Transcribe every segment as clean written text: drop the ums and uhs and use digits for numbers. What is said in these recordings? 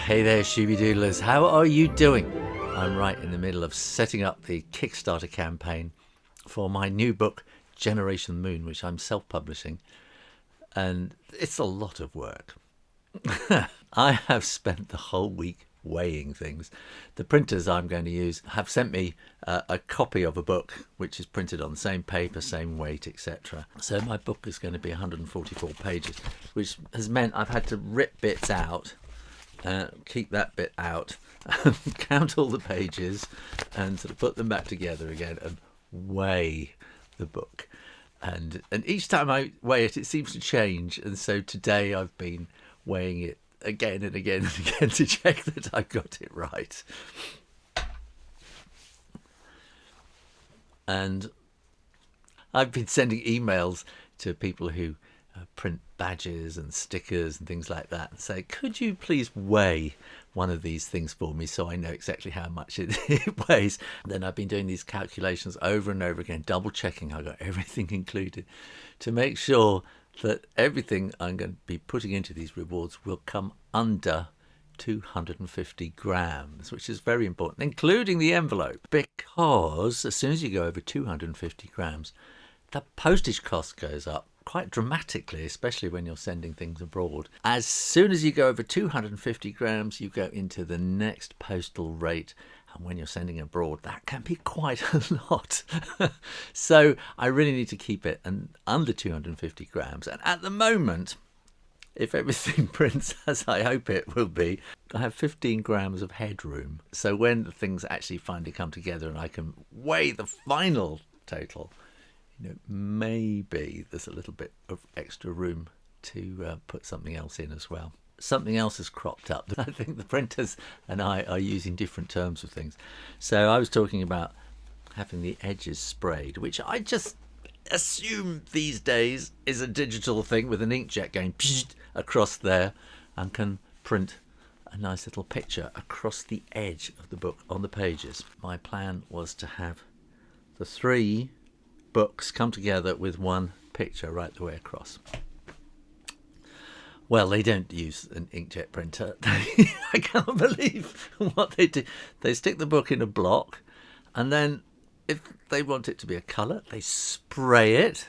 Hey there, Shooby-Doodlers. How are you doing? I'm right in the middle of setting up the Kickstarter campaign for my new book, Generation Moon, which I'm self-publishing. And it's a lot of work. I have spent the whole week weighing things. The printers I'm going to use have sent me a copy of a book which is printed on the same paper, same weight, etc. So my book is going to be 144 pages, which has meant I've had to rip bits out, keep that bit out, count all the pages, and sort of put them back together again and weigh the book. And each time I weigh it, it seems to change. And so today I've been weighing it again and again and again to check that I got it right. And I've been sending emails to people who print badges and stickers and things like that and say, could you please weigh one of these things for me so I know exactly how much it weighs. And then I've been doing these calculations over and over again, double checking I got everything included to make sure that everything I'm going to be putting into these rewards will come under 250 grams, which is very important, including the envelope, because as soon as you go over 250 grams, the postage cost goes up quite dramatically, especially when you're sending things abroad. As soon as you go over 250 grams, you go into the next postal rate. And when you're sending abroad, that can be quite a lot. So I really need to keep it under 250 grams. And at the moment, if everything prints as I hope it will be, I have 15 grams of headroom. So when the things actually finally come together and I can weigh the final total, maybe there's a little bit of extra room to put something else in as well. Something else has cropped up. I think the printers and I are using different terms of things. So I was talking about having the edges sprayed, which I just assume these days is a digital thing with an inkjet going across there and can print a nice little picture across the edge of the book on the pages. My plan was to have the 3 books come together with one picture right the way across. Well, they don't use an inkjet printer. I can't believe what they do. They stick the book in a block, and then if they want it to be a colour, they spray it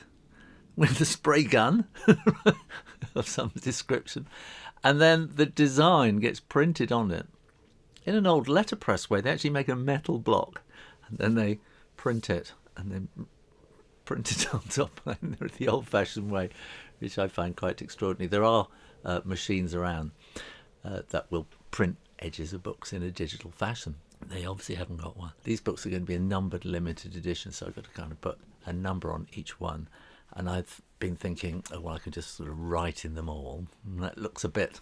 with a spray gun of some description, and then the design gets printed on it. In an old letterpress way, they actually make a metal block, and then they print it, and then print it on top the old-fashioned way, which I find quite extraordinary. There are machines around that will print edges of books in a digital fashion. They obviously haven't got one. These books are going to be a numbered limited edition, so I've got to kind of put a number on each one. And I've been thinking, oh, well, I can just sort of write in them all. And that looks a bit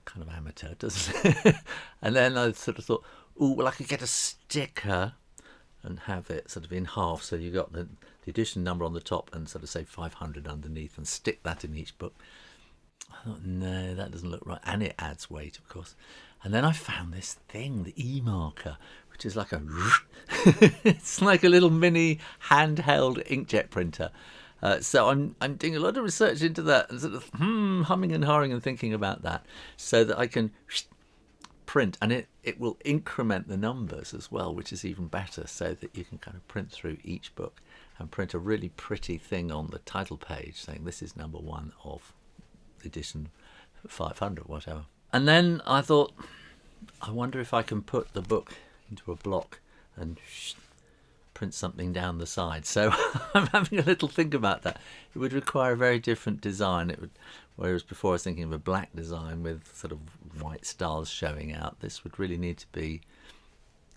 kind of amateur, doesn't it? And then I sort of thought, oh, well, I could get a sticker and have it sort of in half, so you got the edition number on the top and sort of say 500 underneath, and stick that in each book. I thought, no, that doesn't look right, and it adds weight, of course. And then I found this thing, the e-marker, which is like it's like a little mini handheld inkjet printer. So I'm doing a lot of research into that and sort of humming and hawing and thinking about that, so that I can print, and it will increment the numbers as well, which is even better, so that you can kind of print through each book and print a really pretty thing on the title page saying this is number 1 of edition 500, whatever. And then I thought, I wonder if I can put the book into a block and print something down the side. So I'm having a little think about that. It would require a very different design. Whereas before I was thinking of a black design with sort of white stars showing out, this would really need to be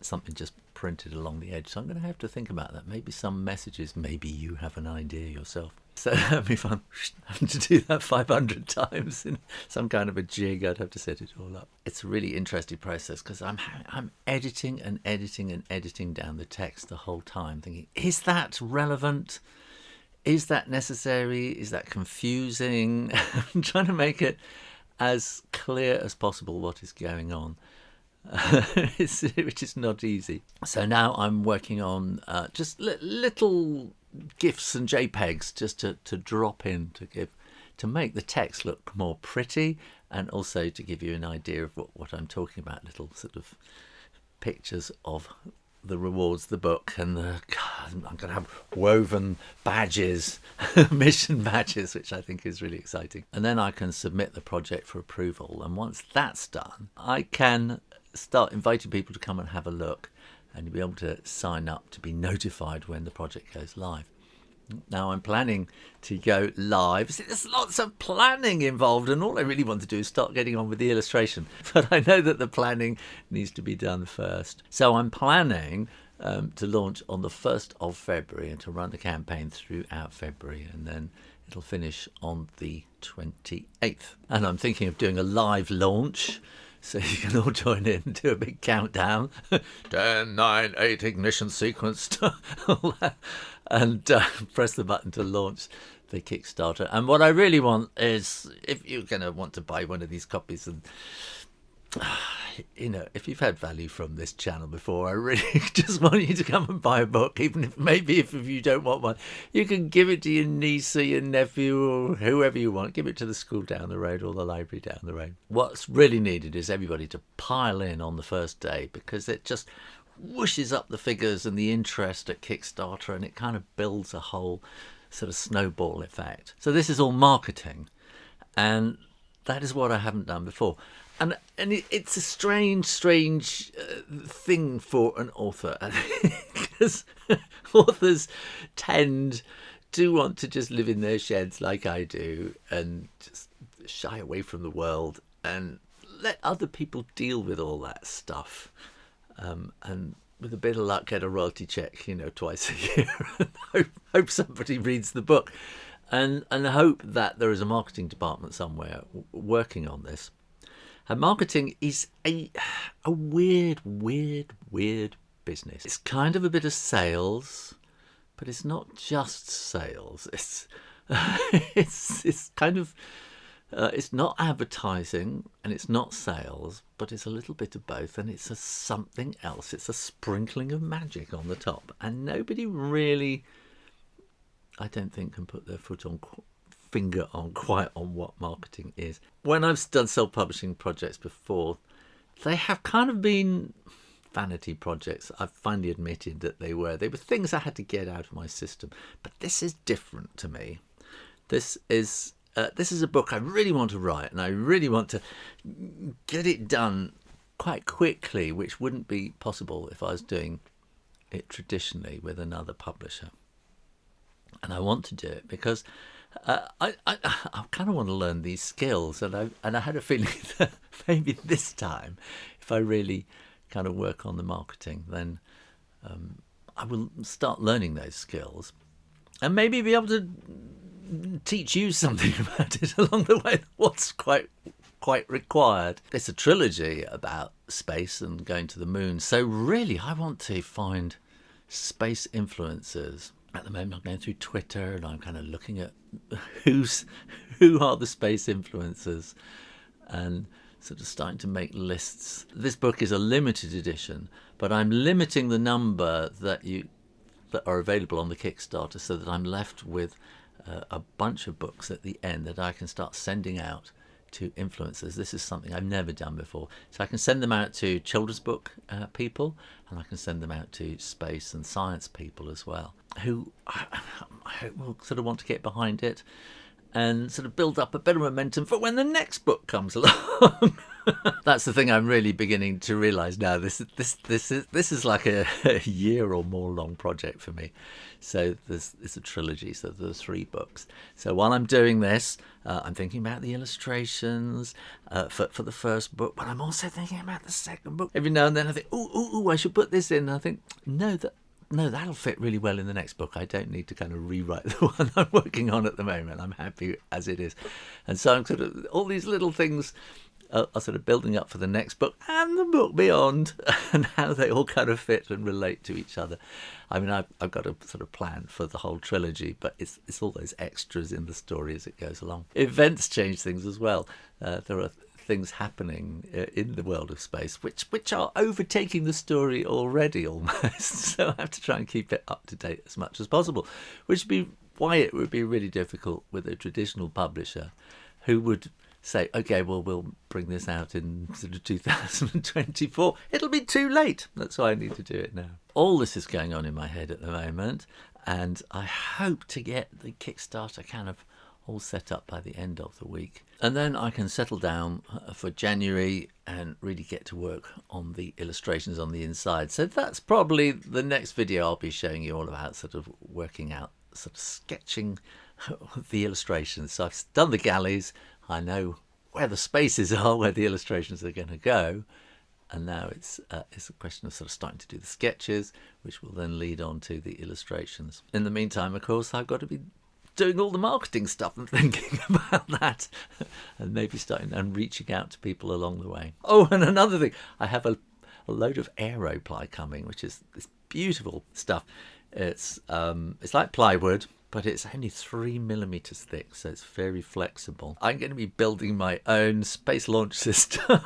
something just printed along the edge. So I'm going to have to think about that. Maybe some messages, maybe you have an idea yourself. So if I'm having to do that 500 times in some kind of a jig, I'd have to set it all up. It's a really interesting process because I'm editing and editing and editing down the text the whole time, thinking, is that relevant? Is that necessary? Is that confusing? I'm trying to make it as clear as possible what is going on. Which is not easy. So now I'm working on just little GIFs and JPEGs just to drop in to make the text look more pretty and also to give you an idea of what I'm talking about, little sort of pictures of the rewards, the book, and I'm going to have woven badges, mission badges, which I think is really exciting. And then I can submit the project for approval. And once that's done, I can start inviting people to come and have a look, and you'll be able to sign up to be notified when the project goes live. Now I'm planning to go live. See, there's lots of planning involved, and all I really want to do is start getting on with the illustration. But I know that the planning needs to be done first. So I'm planning to launch on the 1st of February and to run the campaign throughout February, and then it'll finish on the 28th. And I'm thinking of doing a live launch, so you can all join in and do a big countdown. 10, 9, 8, ignition sequence. All that. And press the button to launch the Kickstarter. And what I really want is, if you're going to want to buy one of these copies, and if you've had value from this channel before, I really just want you to come and buy a book, even if you don't want one. You can give it to your niece or your nephew or whoever you want. Give it to the school down the road or the library down the road. What's really needed is everybody to pile in on the first day, because it just whooshes up the figures and the interest at Kickstarter, and it kind of builds a whole sort of snowball effect. So this is all marketing, and that is what I haven't done before. And it's a strange thing for an author, because authors tend to want to just live in their sheds like I do, and just shy away from the world and let other people deal with all that stuff. And with a bit of luck, get a royalty check, twice a year, and hope somebody reads the book, and hope that there is a marketing department somewhere working on this. And marketing is a weird business. It's kind of a bit of sales, but it's not just sales. It's kind of it's not advertising and it's not sales, but it's a little bit of both, and it's something else. It's a sprinkling of magic on the top, and nobody really, I don't think, can put their finger on quite on what marketing is. When I've done self-publishing projects before, they have kind of been vanity projects. I've finally admitted that they were things I had to get out of my system. But this is different to me. This is a book I really want to write, and I really want to get it done quite quickly, which wouldn't be possible if I was doing it traditionally with another publisher. And I want to do it because I kind of want to learn these skills, and I had a feeling that maybe this time, if I really kind of work on the marketing, then I will start learning those skills, and maybe be able to teach you something about it along the way. What's quite required. It's a trilogy about space and going to the moon, so really I want to find space influencers. At the moment I'm going through Twitter and I'm kind of looking at who are the space influencers, and sort of starting to make lists. This book is a limited edition, but I'm limiting the number that are available on the Kickstarter, so that I'm left with a bunch of books at the end that I can start sending out to influencers. This is something I've never done before. So I can send them out to children's book people, and I can send them out to space and science people as well, who I hope will sort of want to get behind it and sort of build up a better momentum for when the next book comes along. That's the thing I'm really beginning to realise now. This is like a year or more long project for me. So it's a trilogy, so there's 3 books. So while I'm doing this, I'm thinking about the illustrations for the first book, but I'm also thinking about the second book. Every now and then I think, I should put this in. And I think, no, that'll fit really well in the next book. I don't need to kind of rewrite the one I'm working on at the moment. I'm happy as it is. And so I'm sort of, all these little things are sort of building up for the next book and the book beyond, and how they all kind of fit and relate to each other. I mean, I've got a sort of plan for the whole trilogy, but it's all those extras in the story as it goes along. Events change things as well. There are things happening in the world of space which are overtaking the story already almost. So I have to try and keep it up to date as much as possible, which would be why it would be really difficult with a traditional publisher who would say, okay, well, we'll bring this out in sort of 2024. It'll be too late. That's why I need to do it now. All this is going on in my head at the moment, and I hope to get the Kickstarter kind of all set up by the end of the week. And then I can settle down for January and really get to work on the illustrations on the inside. So that's probably the next video I'll be showing you all about, sort of working out, sort of sketching the illustrations. So I've done the galleys. I know where the spaces are, where the illustrations are going to go. And now it's a question of sort of starting to do the sketches, which will then lead on to the illustrations. In the meantime, of course, I've got to be doing all the marketing stuff and thinking about that, and maybe starting and reaching out to people along the way. Oh, and another thing, I have a load of aero ply coming, which is this beautiful stuff. It's like plywood, but it's only 3mm thick, so it's very flexible. I'm going to be building my own space launch system.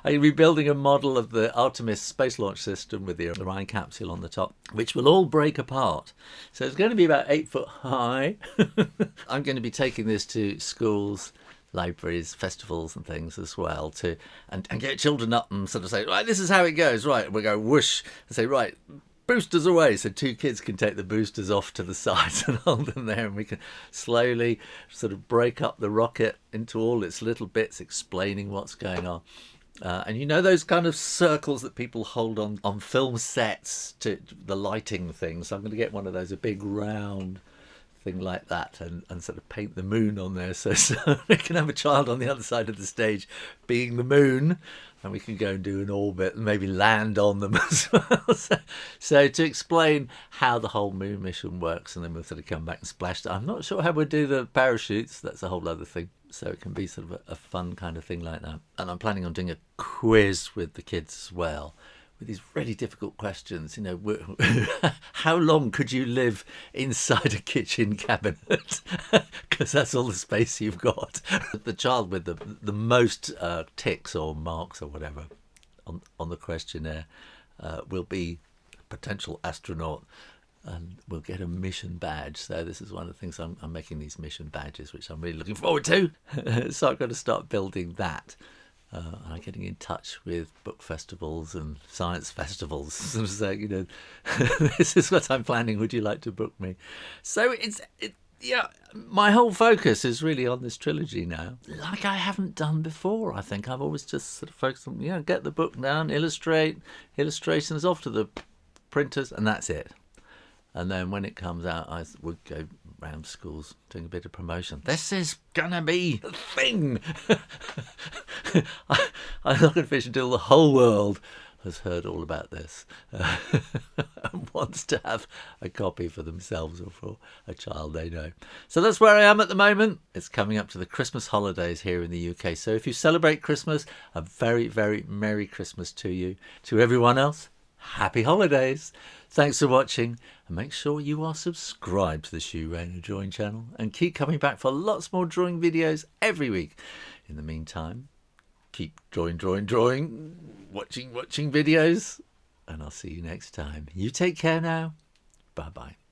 I'm going to be building a model of the Artemis space launch system with the Orion capsule on the top, which will all break apart. So it's going to be about 8 foot high. I'm going to be taking this to schools, libraries, festivals and things as well, and get children up and sort of say, right, this is how it goes, right, we'll go whoosh and say, right, boosters away, so 2 kids can take the boosters off to the sides and hold them there, and we can slowly sort of break up the rocket into all its little bits, explaining what's going on. And you know those kind of circles that people hold on film sets to the lighting things? I'm going to get one of those, a big round thing like that, and sort of paint the moon on there, so we can have a child on the other side of the stage being the moon, and we can go and do an orbit and maybe land on them as well. So to explain how the whole moon mission works, and then we'll sort of come back and splash. I'm not sure how we'll do the parachutes. That's a whole other thing. So it can be sort of a fun kind of thing like that. And I'm planning on doing a quiz with the kids as well, with these really difficult questions. You know, how long could you live inside a kitchen cabinet? Because that's all the space you've got. The child with the most ticks or marks or whatever on the questionnaire will be a potential astronaut, and we'll get a mission badge. So this is one of the things I'm making, these mission badges, which I'm really looking forward to. So I've got to start building that. I'm getting in touch with book festivals and science festivals. So, you know, this is what I'm planning. Would you like to book me? So yeah, my whole focus is really on this trilogy now, like I haven't done before. I think I've always just sort of focused on, get the book down, illustrations off to the printers, and that's it. And then when it comes out, I would go around schools doing a bit of promotion. This is gonna be the thing. I'm not going to finish until the whole world has heard all about this and wants to have a copy for themselves or for a child they know. So that's where I am at the moment. It's coming up to the Christmas holidays here in the UK. So if you celebrate Christmas, a very, very Merry Christmas to you. To everyone else, Happy Holidays. Thanks for watching, and make sure you are subscribed to the Shoo, Rayner Drawing channel, and keep coming back for lots more drawing videos every week. In the meantime, keep drawing, watching videos, and I'll see you next time. You take care now. Bye-bye.